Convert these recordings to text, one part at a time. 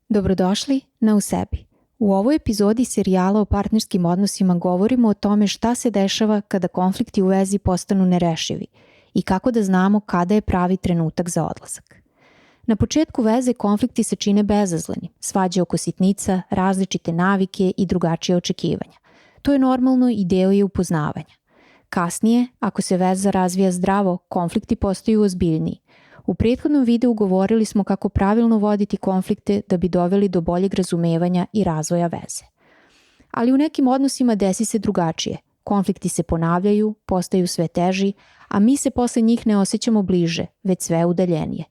Dobrodošli na U sebi. U ovoj epizodi serijala o partnerskim odnosima govorimo o tome šta se dešava kada konflikti u vezi postanu nerešivi i kako da znamo kada je pravi trenutak za odlazak. Na početku veze konflikti se čine bezazleni, svađe oko sitnica, različite navike i drugačije očekivanja. To je normalno i deo je upoznavanja. Kasnije, ako se veza razvija zdravo, konflikti postaju ozbiljniji. U prethodnom videu govorili smo kako pravilno voditi konflikte da bi doveli do boljeg razumevanja i razvoja veze. Ali u nekim odnosima desi se drugačije. Konflikti se ponavljaju, postaju sve teži, a mi se posle njih ne osjećamo bliže, već sve udaljenije.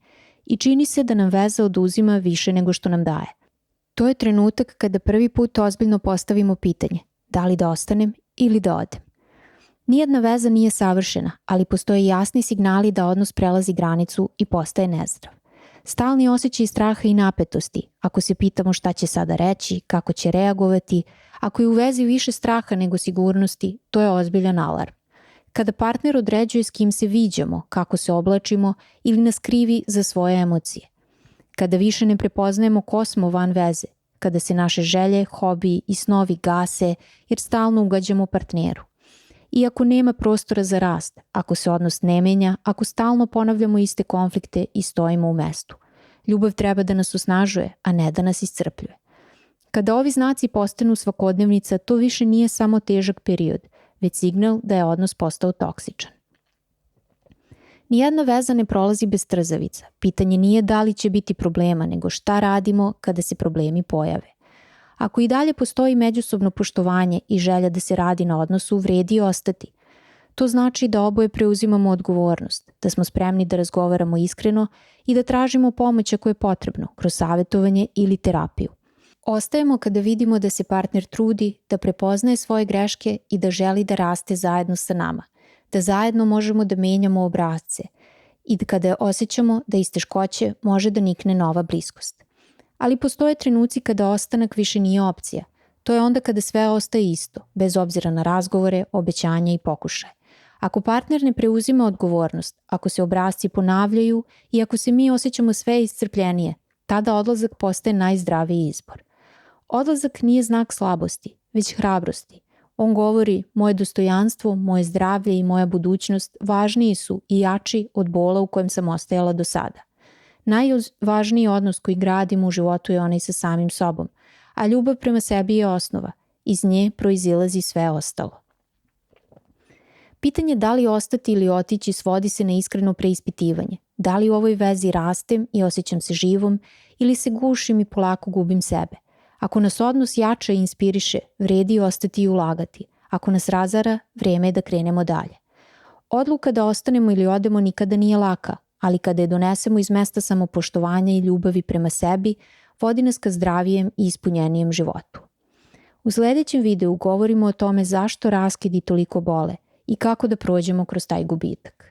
I čini se da nam veza oduzima više nego što nam daje. To je trenutak kada prvi put ozbiljno postavimo pitanje, da li da ostanem ili da odem. Nijedna veza nije savršena, ali postoje jasni signali da odnos prelazi granicu i postaje nezdrav. Stalni osjećaj straha i napetosti, ako se pitamo šta će sada reći, kako će reagovati, ako je u vezi više straha nego sigurnosti, to je ozbiljan alarm. Kada partner određuje s kim se viđamo, kako se oblačimo ili nas krivi za svoje emocije. Kada više ne prepoznajemo ko smo van veze, kada se naše želje, hobiji i snovi gase jer stalno ugađamo partneru. Iako nema prostora za rast, ako se odnos ne menja, ako stalno ponavljamo iste konflikte i stojimo u mestu. Ljubav treba da nas osnažuje, a ne da nas iscrpljuje. Kada ovi znaci postanu svakodnevnica, to više nije samo težak period, već signal da je odnos postao toksičan. Nijedna veza ne prolazi bez trzavica. Pitanje nije da li će biti problema, nego šta radimo kada se problemi pojave. Ako i dalje postoji međusobno poštovanje i želja da se radi na odnosu, vredi ostati. To znači da oboje preuzimamo odgovornost, da smo spremni da razgovaramo iskreno i da tražimo pomoć ako je potrebno, kroz savjetovanje ili terapiju. Ostajemo kada vidimo da se partner trudi, da prepoznaje svoje greške i da želi da raste zajedno sa nama, da zajedno možemo da menjamo obrasce i kada osjećamo da iz teškoće može da nikne nova bliskost. Ali postoje trenuci kada ostanak više nije opcija. To je onda kada sve ostaje isto, bez obzira na razgovore, obećanja i pokušaje. Ako partner ne preuzima odgovornost, ako se obrasci ponavljaju i ako se mi osjećamo sve iscrpljenije, tada odlazak postaje najzdraviji izbor. Odlazak nije znak slabosti, već hrabrosti. On govori, moje dostojanstvo, moje zdravlje i moja budućnost važniji su i jači od bola u kojem sam ostajala do sada. Najvažniji odnos koji gradimo u životu je onaj sa samim sobom, a ljubav prema sebi je osnova. Iz nje proizilazi sve ostalo. Pitanje da li ostati ili otići svodi se na iskreno preispitivanje. Da li u ovoj vezi rastem i osjećam se živom ili se gušim i polako gubim sebe. Ako nas odnos jača i inspiriše, vredi ostati i ulagati. Ako nas razara, vrijeme je da krenemo dalje. Odluka da ostanemo ili odemo nikada nije laka, ali kada je donesemo iz mesta samopoštovanja i ljubavi prema sebi, vodi nas ka zdravijem i ispunjenijem životu. U sljedećem videu govorimo o tome zašto raskidi toliko bole i kako da prođemo kroz taj gubitak.